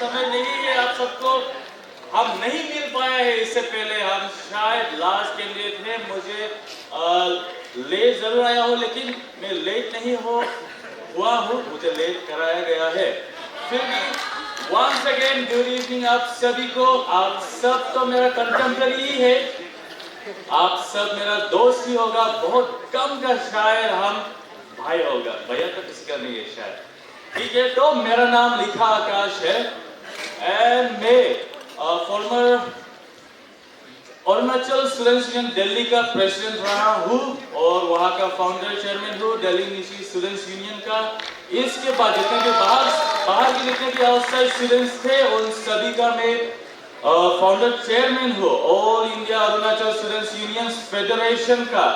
समय नहीं है आप सबको, हम नहीं मिल पाए हैं इससे पहले। हम शायद लास्ट कैंडिडेट थे, मुझे लेट जरूर आया हो, लेकिन मैं लेट नहीं हुआ हूँ, मुझे लेट कराया गया है। फिर भी वंस अगेन गुड इवनिंग आप सभी को। आप सब तो मेरा कंटेम्पररी ही है, आप सब मेरा दोस्त ही होगा, बहुत कम का शायद हम भाई होगा, भैया तो किसका नहीं है शायद, ठीक है। तो मेरा नाम लिखा आकाश है एंड मैं farmer Arunachal students union Delhi का प्रेसिडेंट रहा हूँ और वहाँ का फाउंडर चेयरमैन हूँ दिल्ली निशी स्टूडेंट्स यूनियन का। इसके बाद जितने भी बाहर के जितने भी आउटसाइड स्टूडेंट्स थे उन सभी का मैं फाउंडर चेयरमैन हूँ all India Arunachal students union federation का।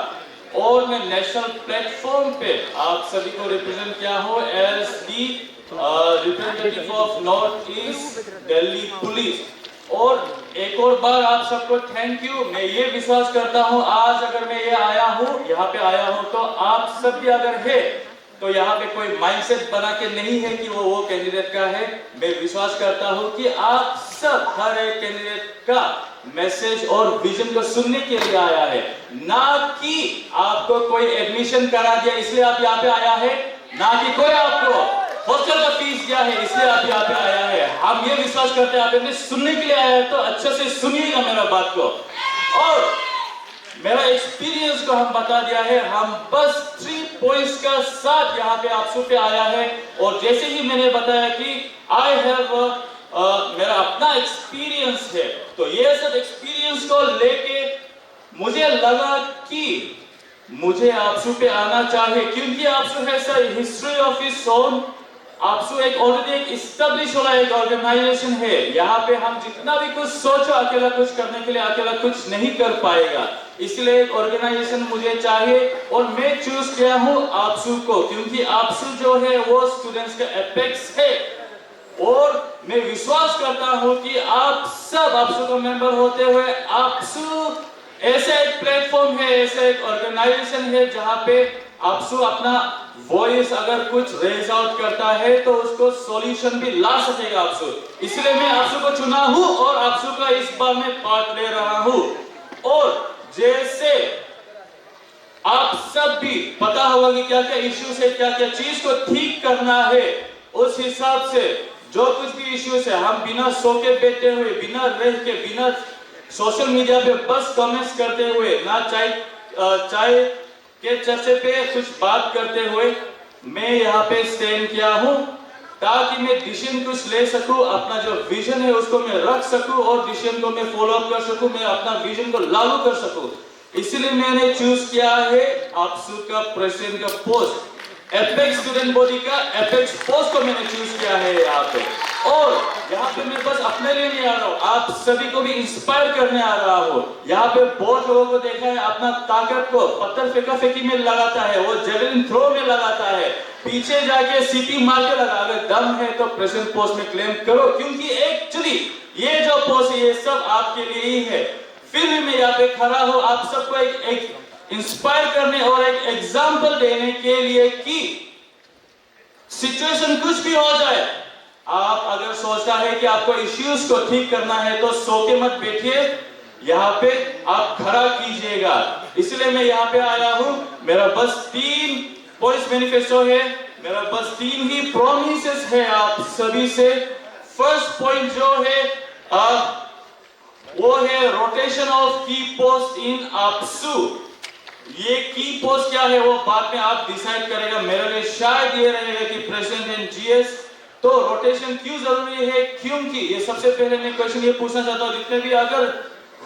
और मैं नेशनल प्लेटफॉर्म पे आप सभी को रिप्रेजेंट किया हूँ as the representative of North East Delhi Police. और एक और बार आप सबको थैंक यू। मैं ये विश्वास करता हूँ आज अगर मैं ये आया हूँ, यहाँ पे आया हूँ, तो आप सब भी अगर है तो यहाँ पे कोई माइंडसेट बना के नहीं है कि वो कैंडिडेट का है। मैं विश्वास करता हूँ कि आप सब हर एक कैंडिडेट का मैसेज और विजन को सुनने के लिए आया है, ना कि आपको कोई एडमिशन करा दिया इसलिए आप यहाँ पे आया है, ना कि कोई आपको हॉस्टल का फीस दिया है इसलिए आप यहाँ पे आया है। हम ये विश्वास करते हैं आप अपने सुनने के लिए आया है, तो अच्छे से सुनिएगा मेरा बात को। और मेरा एक्सपीरियंस को हम बता दिया है, हम बस 3 पॉइंट्स का साथ यहाँ पे आप सब पे आया है। और जैसे ही मैंने बताया कि आई हैव मेरा अपना एक्सपीरियंस है, तो ये सब एक्सपीरियंस को लेके मुझे लगा कि मुझे आपसू पे आना चाहिए, क्योंकि आपसू है sir history of its own. आपसू एक ऑलरेडी एक इस्टेब्लिश वाला एक ऑर्गेनाइजेशन है। यहाँ पे हम जितना भी कुछ सोचो अकेला कुछ करने के लिए अकेला कुछ नहीं कर पाएगा, इसलिए एक ऑर्गेनाइजेशन मुझे चाहिए। और मैं चूज किया हूँ आपसू को, क्योंकि आपसू जो है वो स्टूडेंट्स का एपेक्स है। और मैं विश्वास करता हूँ कि आप सब आपसू का मेंबर होते हुए आपसू ऐसा एक प्लेटफॉर्म है, ऐसा एक ऑर्गेनाइजेशन है जहां पे आपसू अपना वॉइस अगर कुछ रेज आउट करता है तो उसको सॉल्यूशन भी ला सकेगा आपसू। इसलिए मैं आपसू को चुना हूं और आपसू का इस बार मैं पार्ट ले रहा हूं। और जैसे आप सब भी पता होगा कि क्या क्या इश्यूज है, क्या क्या चीज को ठीक करना है, उस हिसाब से जो कुछ भी इश्यूज है हम बिना सो के बैठे हुए, बिना रह के, बिना सोशल मीडिया पे बस कमेंट्स करते हुए, ना चाय के चर्चे पे कुछ बात करते हुए मैं यहाँ पे स्टैंड किया हूँ, ताकि मैं डिसीजन कुछ ले सकूं, अपना जो विजन है उसको मैं रख सकूं और डिसीजन को मैं फॉलो अप कर सकूं, मैं अपना विजन को लागू कर सकूं। इसलिए मैंने चूज किया है आपसू का प्रेसिडेंट का पोस्ट, एपेक्स स्टूडेंट बॉडी का एपेक्स पोस्ट को मैंने चूज किया है यहाँ पे। और यहाँ पे मैं बस अपने लिए नहीं आ रहा हूँ, आप सभी को भी इंस्पायर करने आ रहा हूँ। यहाँ पे बहुत लोगों को देखा है अपना ताकत को पत्थर फेंका फेंकी में लगाता है, वो जेवलिन थ्रो में लगाता है, पीछे जाके सीटी मार के लगा। अगर दम है तो प्रेसिडेंट पोस्ट में क्लेम करो, क्योंकि एक्चुअली ये जो पोस्ट है ये सब आपके लिए ही है। फिर भी मैं यहाँ पे खड़ा हूँ आप सबको एक इंस्पायर करने और एक एग्जाम्पल देने के लिए कि सिचुएशन कुछ भी हो जाए, आप अगर सोचता है कि आपको इश्यूज को ठीक करना है तो सो के मत बैठिए, यहाँ पे आप खड़ा कीजिएगा। इसलिए मैं यहाँ पे आया हूँ। मेरा बस 3 पॉइंट्स मैनिफेस्टो है, मेरा बस 3 ही प्रॉमिसेस है आप सभी से। फर्स्ट पॉइंट जो है वो है रोटेशन ऑफ की पोस्ट इन आपसू। ये की पोस्ट क्या है वो बाद में आप डिसाइड करेगा, मेरे लिए शायद ये रहेगा कि प्रेसिडेंट एंड जीएस। तो रोटेशन क्यों जरूरी है, क्योंकि ये सबसे पहले मैं क्वेश्चन ये पूछना चाहता हूँ, जितने भी अगर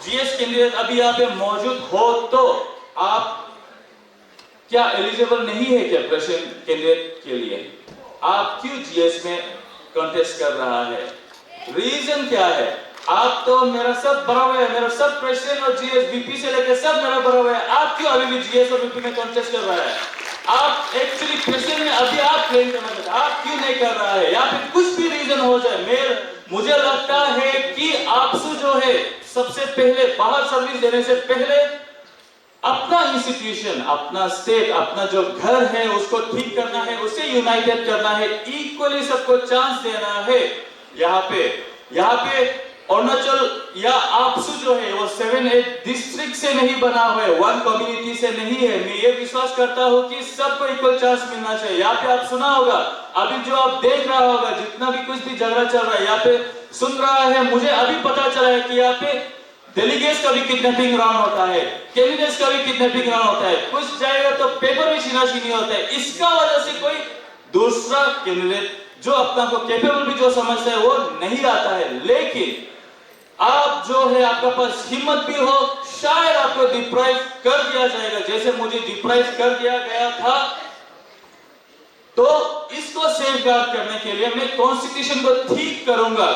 जीएस कैंडिडेट अभी यहाँ पे मौजूद हो तो आप क्या एलिजिबल नहीं है क्या प्रेसिडेंट कैंडिडेट के लिए? आप क्यों जीएस में कॉन्टेस्ट कर रहा है? रीजन क्या है? आप तो मेरा सब बराबर है, मेरा सब प्रेसिडेंट और जीएस बीपी से लेकर सब मेरा बराबर है, आप क्यों अभी भी जीएस और बीपी में कॉन्टेस्ट कर रहा है? आप एक्चुअली प्रेसिडेंट में अभी आप क्लेम करना चाहते हैं, आप क्यों नहीं कर रहा है? या फिर कुछ भी रीजन हो जाए, मुझे लगता है कि आपसे जो है सबसे पहले बाहर सर्विस देने से पहले अपना इंस्टीट्यूशन, अपना स्टेट, अपना जो घर है उसको ठीक करना है, उसे यूनाइटेड करना है, इक्वली सबको चांस देना है। यहाँ पे अरुणाचल या आपसू जो है वो 7-8 डिस्ट्रिक्ट से नहीं बना हुआ है, 1 कम्युनिटी से नहीं है। मैं ये विश्वास करता हूँ कि सबको इक्वल चांस मिलना चाहिए। यहाँ पे आप सुना होगा, अभी जो आप देख रहा होगा, जितना भी कुछ भी झगड़ा चल रहा है यहाँ पे सुन रहा है, मुझे अभी पता चला है कि यहाँ पे डेलीगेट्स का भी किडनैपिंग राउंड होता है, कैंडिडेट्स का भी किडनैपिंग राउंड होता है, कुछ जाएगा तो पेपर में छीना-छीनी होता है। इसका वजह से कोई दूसरा कैंडिडेट जो अपना को कैपेबल भी जो समझता है वो नहीं आता है। लेकिन आप जो है, आपका पास हिम्मत भी हो, शायद आपको डिप्राइव कर दिया जाएगा, जैसे मुझे डिप्राइव कर दिया गया था। तो इसको सेफगार्ड करने के लिए मैं कॉन्स्टिट्यूशन को ठीक करूंगा।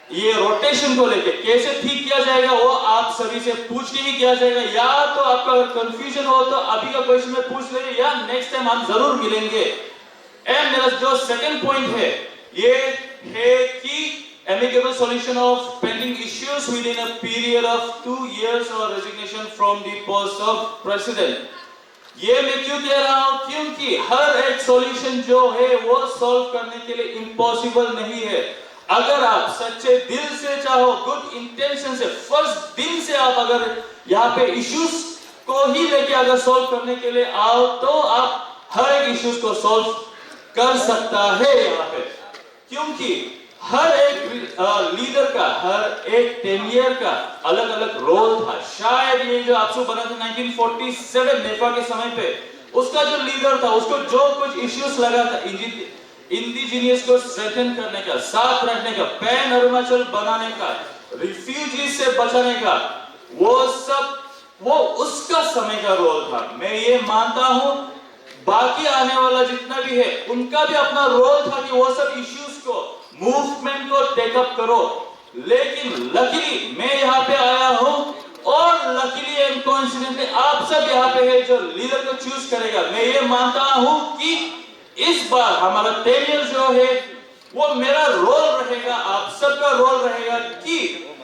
ये रोटेशन को लेके कैसे ठीक किया जाएगा वो आप सभी से पूछ के ही किया जाएगा। या तो आपका अगर कंफ्यूजन हो तो अभी का क्वेश्चन में पूछ ले, या नेक्स्ट टाइम हम जरूर मिलेंगे। एंड मेरा जो सेकंड पॉइंट है ये है कि amicable solution of pending issues within a period of 2 years or resignation from the post of president। ये मैं क्यों कह रहा हूं? क्योंकि हर एक सॉल्यूशन जो है वो सॉल्व करने के लिए इम्पॉसिबल नहीं है। अगर आप सच्चे दिल से चाहो, गुड इंटेंशन से, फर्स्ट दिन से आप अगर यहाँ पे इश्यूज को ही लेके अगर सॉल्व करने के लिए आओ तो आप हर एक इश्यूज को सॉल्व कर सकता है यहाँ पे। क्योंकि हर एक लीडर का, हर एक टेनियर का अलग अलग रोल था। शायद ये जो आपसू बना था 1947 नेफा के समय पे, उसका जो लीडर था उसको जो कुछ इश्यूज लगा था, इंडिजिनियस को स्ट्रेंथन करने का, साथ रखने का, पैन अरुणाचल बनाने का, रिफ्यूजीज से बचाने का, वो सब वो उसका समय का रोल था। मैं ये मानता हूं बाकी आने वाला जितना भी है उनका भी अपना रोल था कि वो सब इश्यूज को, मूवमेंट को टेकअप करो। लेकिन लकीली मैं यहाँ पे आया हूँ और लकीली एंड कोइंसिडेंटली आप सब यहाँ पे है जो लीडर को चूज करेगा। मैं ये मानता हूँ कि इस बार हमारा टेनियर जो है वो मेरा रोल रहेगा, आप सबका रोल रहेगा कि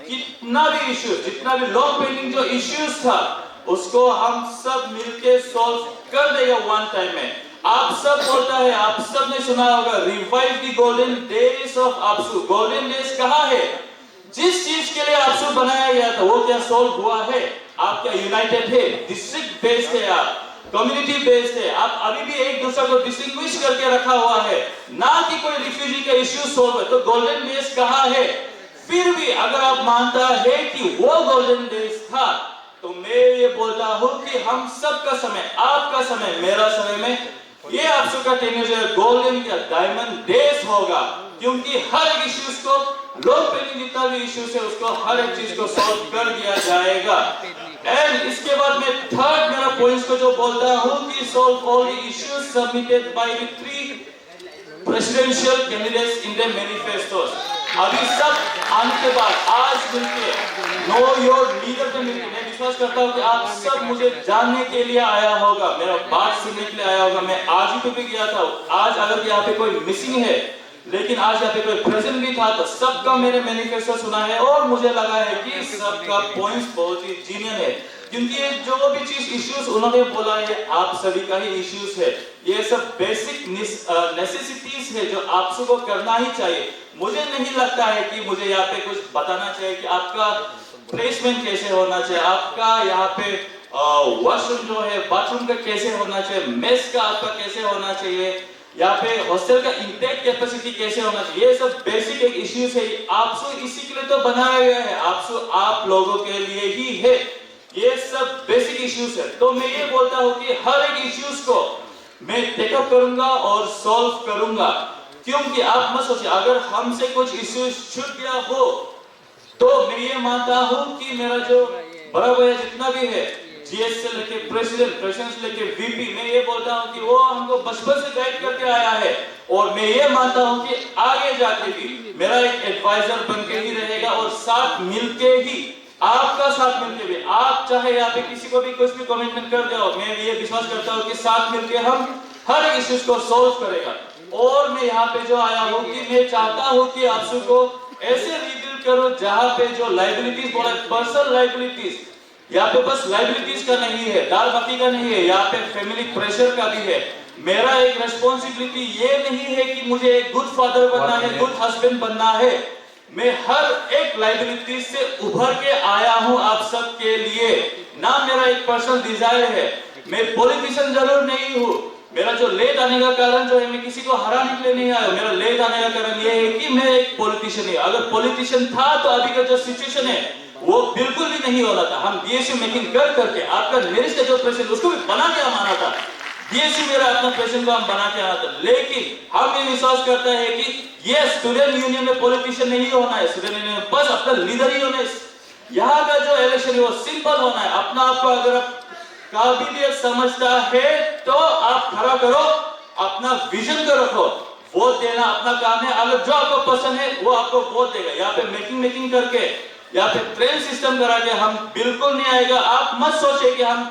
कितना भी इश्यूज, जितना भी लॉन्ग पेंडिंग जो इश्यूज था उसको हम सब मिलके सॉल्व कर देगा वन टाइम में। आप सब बोलता है, आप सब ने सुना होगा, revive the golden days of AAPSU. Golden days कहाँ है? जिस चीज के लिए आपसू बनाया गया था वो क्या सॉल्व हुआ है? आप क्या यूनाइटेड है? डिस्ट्रिक्ट बेस्ड है, आप कम्युनिटी बेस्ड है, आप अभी भी एक दूसरे को डिस्टिंग्विश करके रखा हुआ है, ना कि कोई रिफ्यूजी का इश्यू सॉल्व है। तो गोल्डन डेज कहाँ है? फिर भी अगर आप मानता है कि वो गोल्डन डेज था तो मैं ये बोलता हूँ कि हम सबका समय, आपका समय, मेरा समय में ये आपसू का टेनियर गोल्डन या डायमंड डेज होगा। क्योंकि हर एक इश्यूज को, लॉन्ग पेंडिंग जितना भी इश्यूज है उसको हर एक चीज को सॉल्व कर दिया जाएगा। एंड इसके बाद मैं थर्ड मेरा पॉइंट्स को जो बोलता हूँ कि solve all the issues submitted by the 3 presidential candidates in the manifestos. अभी सब आने के बाद आज मिलके नो योर लीडर पे मिलके मैं विश्वास करता हूँ कि आप सब मुझे जानने के लिए आया होगा, मेरा बात सुनने के लिए आया होगा। मैं आज ही पे गया था, आज अगर यहाँ पे कोई मिसिंग है लेकिन आज यहाँ पे कोई प्रेजेंट भी था तो सबका मैंने मैनिफेस्टो सुना है और मुझे लगा है कि सबका पॉइंट्स बहुत ही जीनियन है। क्योंकि ये जो भी चीज इश्यूज उन्होंने बोला है आप सभी का ही इश्यूज है, ये सब बेसिक नेसेसिटीज है जो आप सबको करना ही चाहिए। मुझे नहीं लगता है कि मुझे यहाँ पे कुछ बताना चाहिए कि आपका प्लेसमेंट कैसे होना चाहिए, आपका यहाँ पे वॉशरूम जो है बाथरूम का कैसे होना चाहिए, मेस का आपका कैसे होना चाहिए, यहाँ पे हॉस्टल का इंटेक कैपेसिटी कैसे होना चाहिए। ये सब बेसिक एक इश्यूज है, आपसो इसी के लिए तो बनाया गया है, आपसो आप लोगों के लिए ही है। ये सब बेसिक इश्यूज है। तो मैं ये बोलता हूँ कि हर एक इश्यूज को मैं टेकअप करूंगा और सॉल्व करूंगा। क्योंकि आप मत सोचिए अगर हमसे कुछ इश्यूज छूट गया हो तो मैं ये मानता हूँ कि मेरा जो बड़ा भैया जितना भी है, जीएस से लेके प्रेसिडेंट से लेके वीपी, मैं ये बोलता हूँ कि वो हमको बचपन से गाइड करके आया है और मैं ये मानता हूँ कि आगे जाके भी मेरा एक एडवाइजर बन के ही रहेगा और साथ मिलके ही, आपका साथ मिलके भी, आप चाहे यहाँ पे किसी को भी कुछ भी कमिटमेंट कर दो, मैं ये विश्वास करता हूँ कि साथ मिलके हम हर एक इश्यूज को सॉल्व करेगा। और मैं यहाँ पे जो आया हूँ कि मैं चाहता हूँ कि आप सबको ऐसे रिबिल्ड करो जहाँ पे जो लाइबिलिटीज बोला, पर्सनल लाइबिलिटीज, यहाँ पे बस लाइबिलिटीज का नहीं है, दाल बाकी का नहीं है, यहाँ पे फैमिली प्रेशर का भी है। मेरा एक रेस्पॉन्सिबिलिटी ये नहीं है कि मुझे एक गुड फादर बनना है, गुड हस्बैंड बनना है। मैं हर एक लाइबिलिटी से उभर के आया हूं आप सब के लिए। ना मेरा एक पर्सनल डिजायर है, मैं पॉलिटिशियन जरूर नहीं हूं। मेरा जो लेट आने का कारण जो है, मैं किसी को हराने के लिए नहीं आया। मेरा लेट आने का कारण ये है कि मैं एक पॉलिटिशियन नहीं। अगर पॉलिटिशियन था तो अभी का जो सिचुएशन है वो बिल्कुल भी नहीं होना था। हम बीएसयू मेकिंग कर करके आपका मेरिट का जो प्रेसिडेंट उसको भी बना के माना था। बीएसयू मेरा अपना प्रेसिडेंट को हम बना के आना था। लेकिन हम ये विश्वास करते हैं कि ये स्टूडेंट यूनियन में पॉलिटिशियन नहीं होना है, स्टूडेंट यूनियन में बस अपना लीडर ही होना है। यहाँ का जो इलेक्शन है वो सिंपल होना है। अपना आपको अगर आप काबिलियत समझता है तो आप खड़ा करो, अपना विजन को रखो, वोट देना अपना काम है। अगर जो आपको पसंद है वो आपको वोट देगा। यहाँ पे मेकिंग करके, यहाँ पे ट्रेन सिस्टम करा के हम बिल्कुल नहीं आएगा। आप मत सोचिए कि हम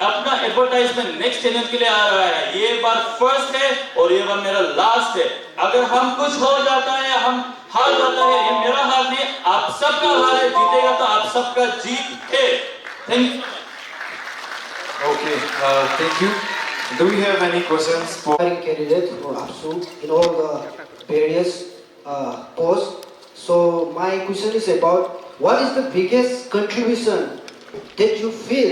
अपना एडवर्टाइजमेंट नेक्स्ट चैनल के लिए आ रहा है। ये बार फर्स्ट है और ये बार मेरा लास्ट है। अगर हम कुछ हो जाता है, हम हार जाता है, ये मेरा हार नहीं, आप सबका हार है। जीतेगा तो आप सबका जीत है। Thank you. Okay, thank you. Do we have any questions for candidate for APSU in all the various posts? So my question is about what is the biggest contribution that you feel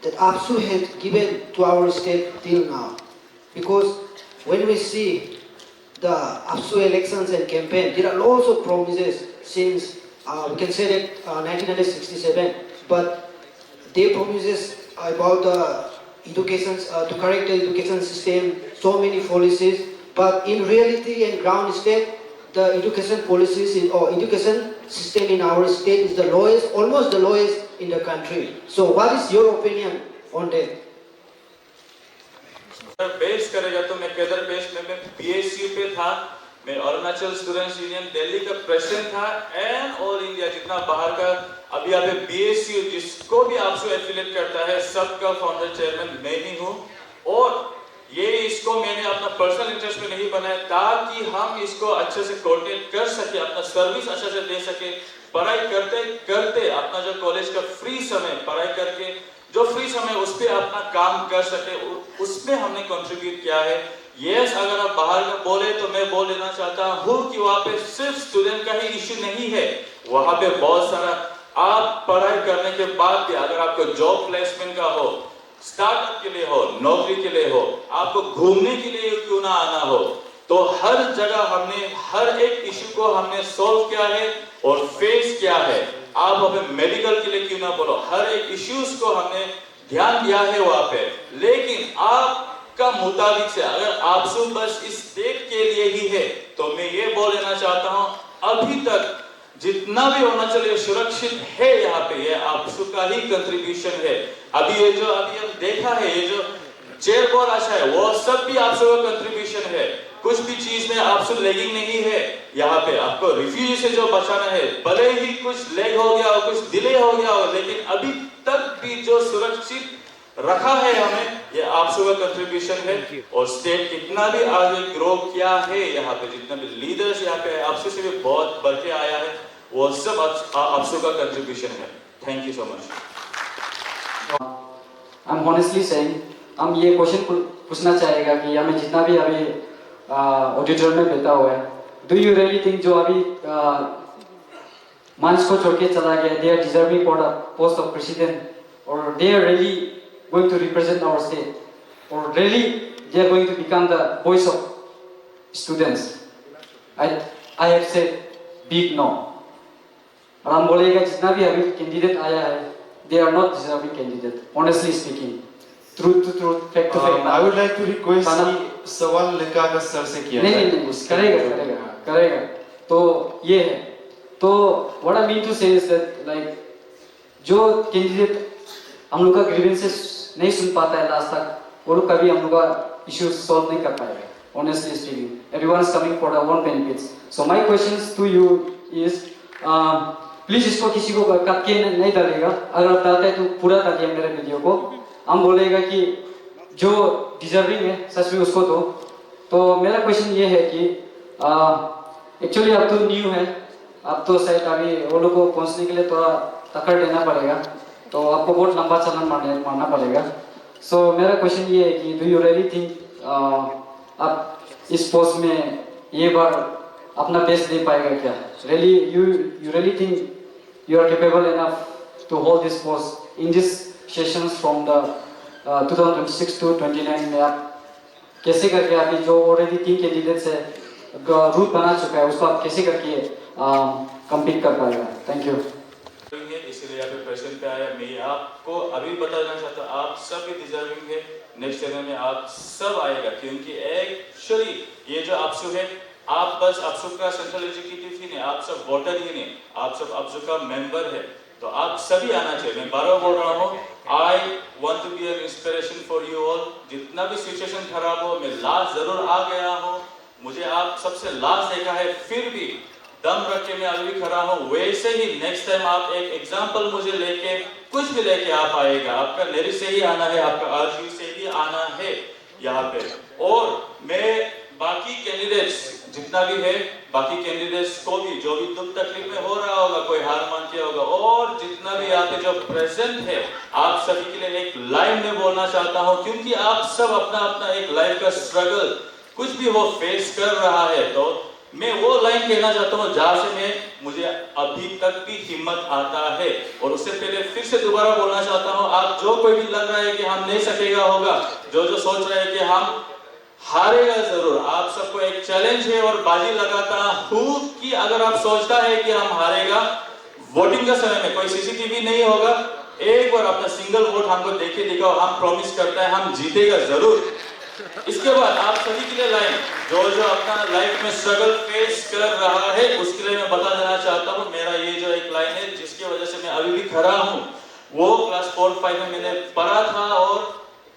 that APSU has given to our state till now? Because when we see the APSU elections and campaign, there are lots of promises since we can say that 1967, but they promises about the education, to correct the education system, so many policies, but in reality and ground state, the education policies or education system in our state is the lowest, almost the lowest in the country. So what is your opinion on that? पेश करेगा तो मैं किधर पेश में BSU पे था, मैं अरुणाचल स्टूडेंट्स यूनियन दिल्ली का प्रेसिडेंट था, एंड ऑल इंडिया जितना बाहर का अभी यहाँ पे बीएसयू जिसको भी आपसे एफिलिएट करता है सबका फाउंडर चेयरमैन मैं ही हूँ। और ये इसको मैंने अपना पर्सनल इंटरेस्ट में नहीं बनाया ताकि हम इसको अच्छे से कोऑर्डिनेट कर सके, अपना सर्विस अच्छे से दे सके। पढ़ाई करते करते अपना जो कॉलेज का फ्री समय पढ़ाई करके जो फ्री समय उस पर अपना काम कर सके, उसमें हमने कंट्रीब्यूट किया है। यस, अगर आप बाहर का बोले तो मैं बोल देना चाहता हूँ कि वहाँ पे सिर्फ स्टूडेंट का ही इश्यू नहीं है, वहाँ पे बहुत सारा आप पढ़ाई करने के बाद भी अगर आपको जॉब प्लेसमेंट का हो, स्टार्टअप के लिए हो, नौकरी के लिए हो, आपको घूमने के लिए क्यों ना आना हो, तो हर जगह हमने हर एक इश्यू को हमने सॉल्व किया है और फेस किया है। आप हमें मेडिकल के लिए क्यों ना बोलो, हर एक इश्यूज को हमने ध्यान दिया है वहाँ पे। लेकिन आपका मुताबिक से अगर आपसे बस इस स्टेट के लिए ही है तो मैं ये बोल देना चाहता हूँ अभी तक जितना भी होना चाहिए सुरक्षित है यहाँ पे, ये आपसू का ही कंट्रीब्यूशन है। अभी ये जो अभी हम देखा है, ये जो चेयर बहुत अच्छा है, वो सब भी आपसू का कंट्रीब्यूशन है। कुछ भी चीज में आपसू लैगिंग नहीं है। यहाँ पे आपको रिफ्यूजी से जो बचाना है, भले ही कुछ लेग हो गया हो, कुछ डिले हो गया हो, लेकिन अभी तक भी जो सुरक्षित रखा है हमें, ये आपसू का कंट्रीब्यूशन है। और स्टेट कितना भी आगे ग्रो किया है, यहाँ पे जितना भी लीडर्स यहाँ पे आपसू से भी बहुत बढ़ के आया है, वो सब आपसू का कंट्रीब्यूशन है। Thank you so much. I'm honestly saying, हम ये क्वेश्चन पूछना चाहेगा कि हमें जितना भी अभी ऑडिटोरियम में बैठा हुआ है, डू यू रियली थिंक जो अभी मंच को छोड़ के चला गया, they are deserving for the post of president, और they are really going to represent our state, और really they are going to become the voice of students? I have said big no. और हम बोलेगा जितना भी अभी candidate आया है, they are not deserving candidate, honestly speaking, truth to truth, fact to fact। I would like to request कि सवाल लेकर सर से किया जाए। नहीं, करेगा। तो ये है, तो what I mean to say is that like जो कैंडिडेट हम लोग का ग्रीवेंसेस नहीं सुन पाता है लास्ट तक, वो लोग कभी हम लोग का इश्यूज सॉल्व नहीं कर पाएगा। Honestly speaking, everyone is coming for their own benefits. So my questions to you is, please इसको किसी को कट के नहीं डालेगा। अगर आप डालते हैं तो पूरा डालिए मेरे वीडियो को। हम बोलेगा कि जो डिजर्विंग है सच में उसको दो। तो मेरा क्वेश्चन ये है कि एक्चुअली आप तो न्यू है, आप तो शायद अभी वो लोग को पहुंचने के लिए थोड़ा टक्कर देना पड़ेगा, तो आपको बहुत लंबा चलन मारना पड़ेगा। सो मेरा क्वेश्चन ये है कि डू यू रियली थिंक आप इस पोस्ट में ये बार अपना बेस्ट दे पाएगा क्या? Really you really think you are capable enough to hold this post in this sessions from the 2026 to 29 में आप कैसे करके अभी जो ऑलरेडी 3 कैंडिडेट्स है रूट बना चुका है उसको आप कैसे करके कम्पीट कर पाएगा? Thank you. इसलिए यहाँ पे प्रेजेंट पे आया। मैं आपको अभी बताना चाहता हूँ, आप सब भी डिजर्विंग है। नेक्स्ट ईयर में आप सब आएगा, क्योंकि एक्चुअली ये जो आपसू है, आप बस आपसू का सेंट्रल एग्जीक्यूटिव ही नहीं, आप सब वोटर ही नहीं, आप सब आपसू का मेंबर है, तो आप सभी आना चाहिए। मैं बार बोल रहा हूँ, I want to be an inspiration for you all. जितना भी सिचुएशन खराब हो, मैं लास्ट जरूर आ गया हूँ, मुझे आप सबसे लास्ट देखा है, फिर भी दम रख के मैं अभी भी खड़ा हूँ। वैसे ही नेक्स्ट टाइम आप एक एग्जाम्पल मुझे लेके कुछ भी लेके आप आएगा, आपका नेरी से ही आना है, आपका आरजी से ही आना है यहाँ पे। और मैं बाकी कैंडिडेट्स जितना भी है, बाकी कैंडिडेट्स को भी जो भी दुख तकलीफ में हो रहा होगा, कोई हार मान के होगा, और जितना भी यहाँ पे जो प्रेजेंट है, आप सभी के लिए एक लाइन में बोलना चाहता हूँ, क्योंकि आप सब अपना अपना एक लाइफ का स्ट्रगल कुछ भी वो फेस कर रहा है, तो मैं वो लाइन कहना चाहता हूँ जहां से मुझे अभी तक भी हिम्मत आता है। और उससे पहले फिर से दोबारा बोलना चाहता हूँ, आप जो कोई भी लग रहा है कि हम नहीं सकेगा होगा, जो सोच रहे हैं कि हम हारेगा जरूर, आप सबको एक चैलेंज है और बाजी लगाता हूँ कि अगर आप सोचता है कि हम हारेगा, वोटिंग का समय में कोई सीसीटीवी नहीं होगा, एक बार अपना सिंगल वोट हमको देखे दिखाओ, हम प्रॉमिस करता है हम जीतेगा जरूर। इसके बाद आप सभी के लिए लाइन, जो अपना लाइफ में स्ट्रगल फेस कर रहा है, उसके लिए मैं बता देना चाहता हूँ, मेरा ये जो एक लाइन है जिसकी वजह से मैं अभी भी खड़ा हूँ, वो क्लास 4-5 में मैंने पढ़ा था और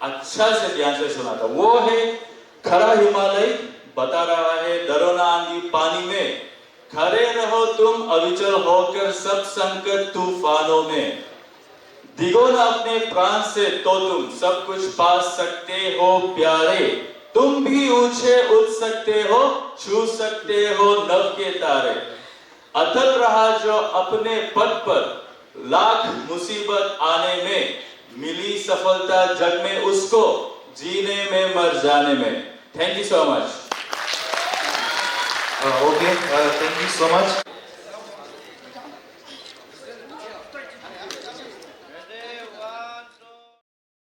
अच्छा से ध्यान से सुना था। वो है, खड़ा हिमालय बता रहा है, डरो ना आंधी पानी में, खड़े रहो तुम अविचल होकर सब संकट तूफानों में, दिगो ना अपने प्राण से तो तुम सब कुछ पा सकते हो प्यारे, तुम भी ऊंचे उठ सकते हो, छू सकते हो नव के तारे, अथल रहा जो अपने पद पर, लाख मुसीबत आने में, मिली सफलता जग में उसको, जीने में मर जाने में। Thank you so much. Okay, thank you so much.